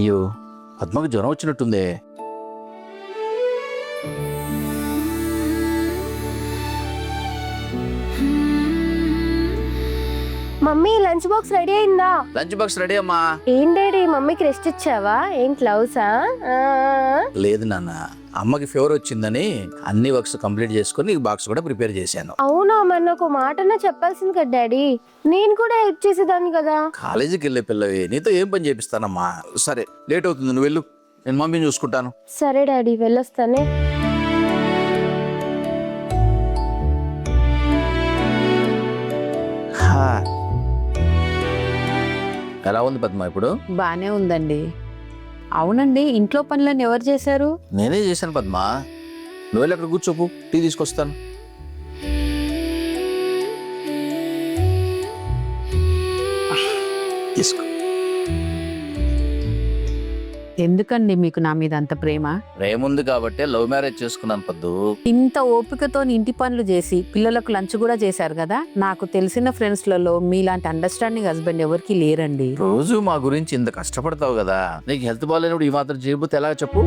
అయ్యో, పద్మకు జ్వరం వచ్చినట్టుందే. Mummy lunch box ready అయిందా? లంచ్ బాక్స్ రెడీ అమ్మా. ఏం డాడీ మమ్మీకి రెస్ట్ ఇచ్చావా? ఏం క్లౌసా? లేదు నాన్న, అమ్మకి ఫీవర్ వచ్చిందని అన్ని వర్క్స్ కంప్లీట్ చేసుకుని బాక్స్ కూడా ప్రిపేర్ చేశాను. అవునా, మరి నాకు మాటన్నా చెప్పాల్సింది కదా డాడీ, నేను కూడా హెల్ప్ చేసేదాన్ని కదా. కాలేజీకి వెళ్ళే పిల్లవి, నీతో ఏం పని చేపిస్తానమ్మా. సరే, లేట్ అవుతుంది, నువ్వు వెళ్ళు, నేను మమ్మీని చూసుకుంటాను. సరే డాడీ, వెళ్ళొస్తానే. ఎలా ఉంది పద్మ ఇప్పుడు? బానే ఉందండి. అవునండి, ఇంట్లో పనులను ఎవరు చేశారు? నేనే చేశాను పద్మ. నువ్వు వెళ్ళి అక్కడ కూర్చోపు, టీ తీసుకొస్తాను. తీసుకో. ఎందుకండి మీకు నా మీద అంత ప్రేమ? ప్రేముంది కాబట్టే లవ్ మ్యారేజ్ చేసుకున్నాను పద్దు. ఇంత ఓపికతో ఇంటి పనులు చేసి పిల్లలకు లంచ్ కూడా చేశారు కదా. నాకు తెలిసిన ఫ్రెండ్స్లలో మీలాంటి అండర్స్టాండింగ్ హస్బెండ్ ఎవరికి లేరండి. రోజు మా గురించి ఇంత కష్టపడతావు కదా, నీకు హెల్త్ బాగాలేనప్పుడు ఈ మాత్రం చేయబోతే ఎలా చెప్పు?